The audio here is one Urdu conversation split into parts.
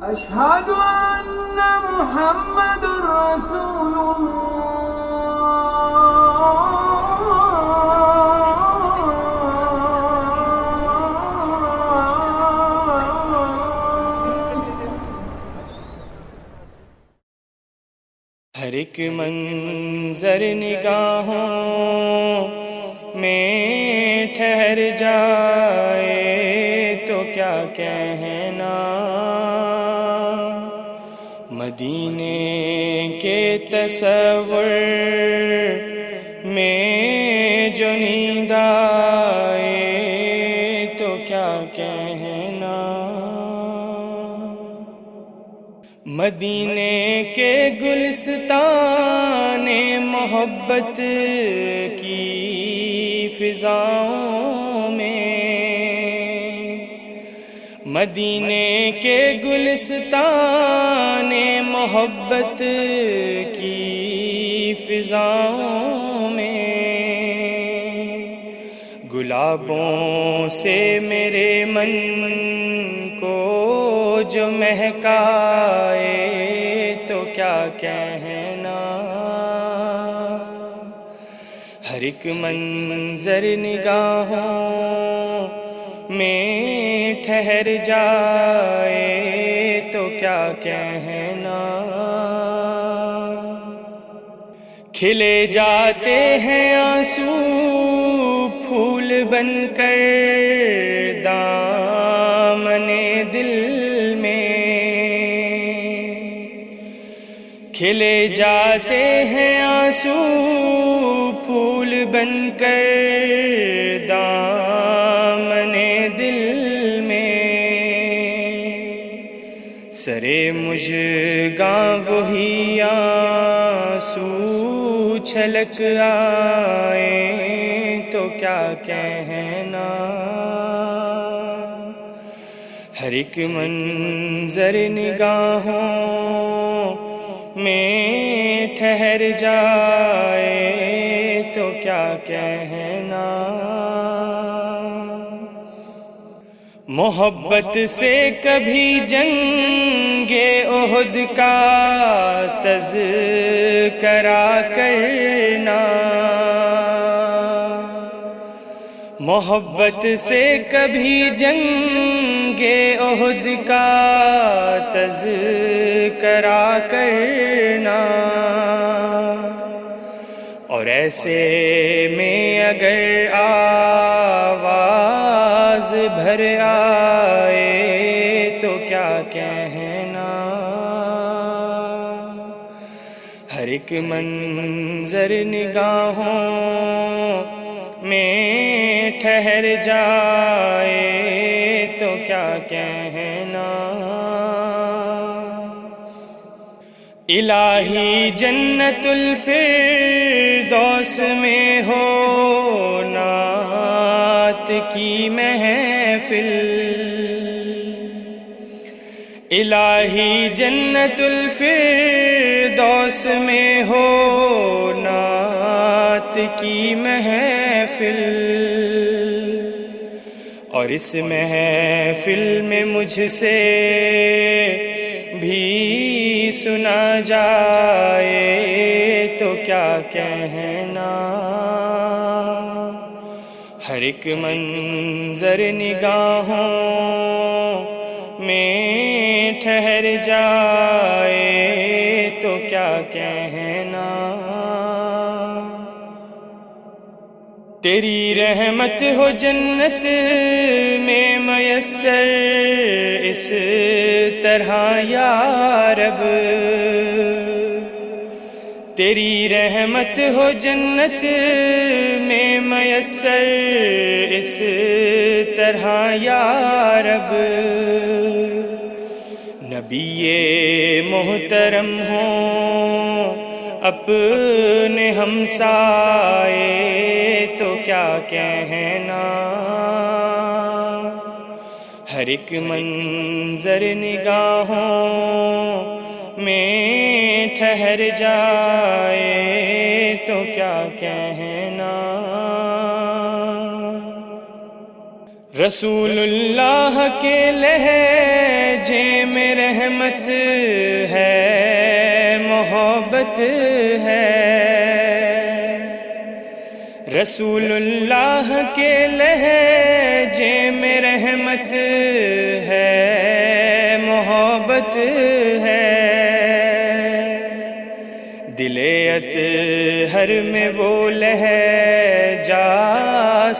أشهد أن محمد رسول ہر ایک منظر نگاہوں میں ٹھہر جائے تو کیا کہنا، مدینے کے تصور میں جو نیند آئے تو کیا کہنا، مدینے کے گلستان محبت کی فضاؤں میں، مدینے کے گلستان محبت کی فضاؤں میں، گلابوں سے میرے من کو جو مہکائے تو کیا کہنا، ہر ایک منظر نگاہوں میں ٹھہر جائے تو کیا کہنا، کھلے جاتے ہیں آنسو پھول بن کر دامن دل میں، کھلے جاتے ہیں آنسو پھول بن کر دامن دل میں، سرے مژگاں وہی آنسو چھلک آئے تو کیا کہنا، ہر ایک منظر نگاہوں میں ٹھہر جائے تو کیا کہنا، محبت سے کبھی جنگ احد کا تذکرہ کرنا، محبت سے کبھی جنگ احد کا تذکرہ کرنا، اور ایسے میں اگر آواز بھر آئے تو کیا کہنا، ہر ایک منظر نگاہوں میں ٹھہر جائے تو کیا کہنا، الہی جنت الفردوس میں ہو نعت کی محفل، الہی جنت الفردوس میں ہو نعت کی محفل، اور اس محفل میں مجھ سے بھی سنا جائے تو کیا کہنا، ہر ایک منظر نگاہوں میں ٹھہر جائے تو کیا کہنا، تیری رحمت ہو جنت میں میسر اس طرح یا رب، تیری رحمت ہو جنت میں میسر اس طرح یا رب، نبی محترم ہوں اپنے ہمسائے تو کیا کہنا، ہر ایک منظر نگاہوں میں ٹھہر جائے تو کیا کہنا، رسول اللہ کے لہجے میں رہ رحمت ہے، محبت ہے، رسول اللہ کے لہجے میں رحمت ہے، محبت ہے، دل اطہر میں وہ لہجہ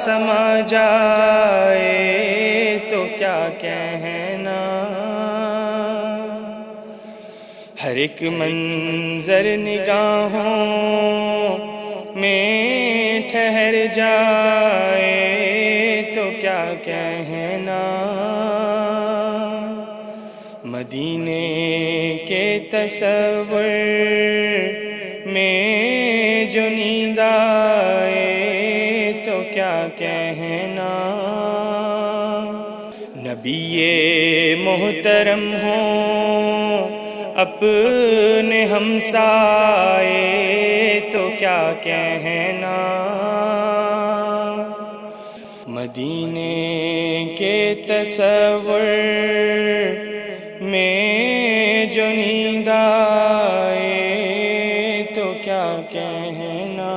سما جائے تو کیا کہنا، ہر ایک منظر نگاہوں میں ٹھہر جائے تو کیا کہنا، مدینے کے تصور میں جو نیند آئے تو کیا کہنا، نبی محترم ہوں اپنے ہمسائے تو کیا کہنا، مدینے کے تصور میں جو نیند آئے تو کیا کہنا۔